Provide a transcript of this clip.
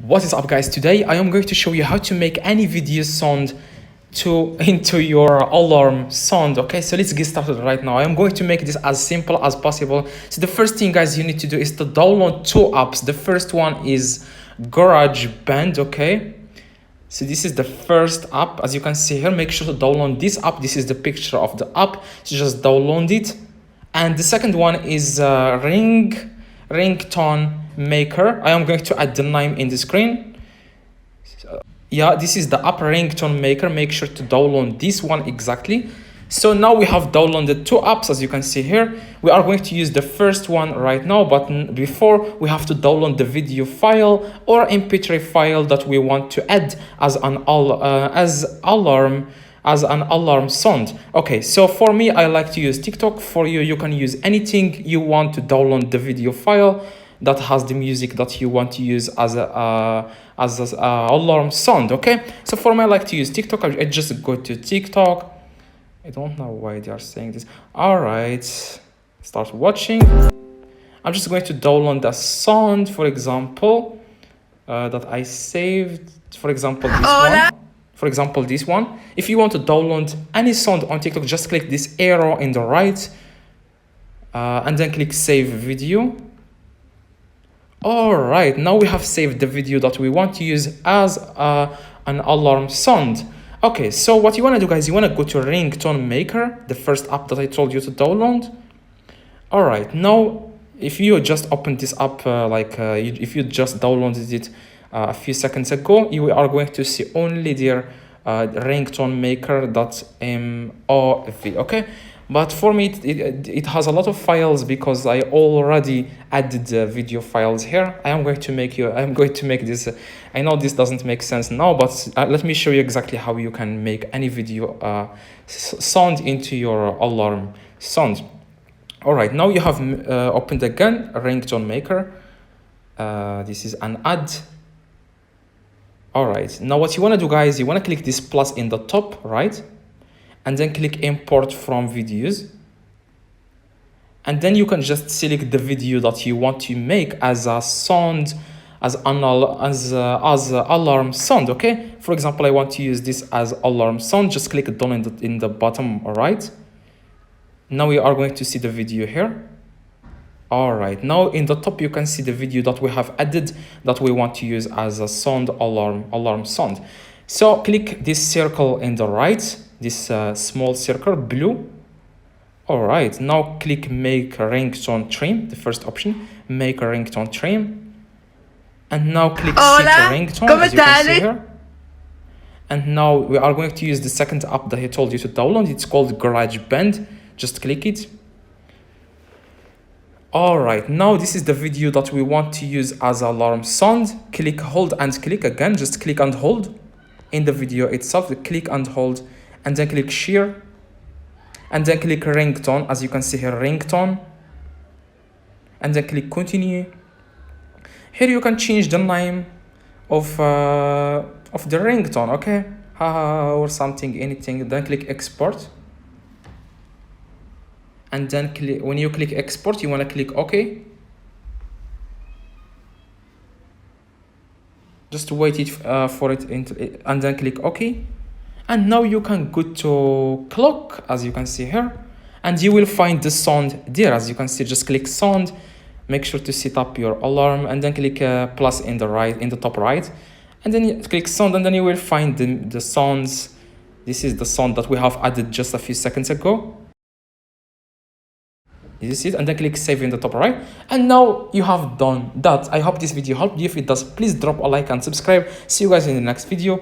What is up, guys? Today I am going to show you how to make any video sound into your alarm sound. Okay, so let's get started right now. I am going to make this as simple as possible. So the first thing, guys, you need to do is to download two apps. The first one is GarageBand. Okay, so this is the first app. As you can see here, make sure to download this app. This is the picture of the app, so just download it. And the second one is Ringtone Maker. I am going to add the name in the screen. Yeah, this is the app Ringtone Maker. Make sure to download this one exactly. So now we have downloaded two apps, as you can see here. We are going to use the first one right now, but before we have to download the video file or MP3 file that we want to add as an alarm sound. Okay, so for me, I like to use TikTok. For you, you can use anything you want to download the video file that has the music that you want to use as a alarm sound. Okay, so for me, I like to use TikTok. I just go to TikTok. I don't know why they are saying this. All right, start watching. I'm just going to download the sound, for example, that I saved. For example, this one. For example, this one. If you want to download any sound on TikTok, just click this arrow in the right and then click save video. All right, now we have saved the video that we want to use as an alarm sound. Okay, so what you want to do, guys, you want to go to Ringtone Maker, the first app that I told you to download. All right, now if you just open this app, if you just downloaded it a few seconds ago, you are going to see only their Ringtone Maker.mov. Okay, but for me it has a lot of files because I already added the video files here. I'm going to make this. I know this doesn't make sense now, but let me show you exactly how you can make any video sound into your alarm sound. All right, now you have opened again Ringtone Maker. This is an ad. All right, now what you want to do, guys, you want to click this plus in the top right, and then click import from videos. And then you can just select the video that you want to make as a sound, as alarm sound. Okay, for example, I want to use this as alarm sound. Just click it down in the bottom right. Now we are going to see the video here. All right, now in the top you can see the video that we have added that we want to use as a sound alarm sound. So click this circle in the right, this small circle blue. All right, now click make ringtone trim, the first option, make a ringtone trim. And now click set ringtone, as you can see here. And now we are going to use the second app that I told you to download. It's called GarageBand. Just click it. All right, now this is the video that we want to use as alarm sound. Click, hold, and click again. Just click and hold in the video itself. Click and hold, and then click share, and then click ringtone, as you can see here, ringtone, and then click continue. Here you can change the name of the ringtone, okay, or something, anything. Then click export. And then when you click export, you want to click OK. Just wait it for it and then click OK. And now you can go to clock, as you can see here, and you will find the sound there. As you can see, just click sound. Make sure to set up your alarm, and then click plus in the top right, and then you click sound, and then you will find the sounds. This is the sound that we have added just a few seconds ago. You see it, and then click save in the top right, and now you have done that. I hope this video helped you. If it does, please drop a like and subscribe. See you guys in the next video.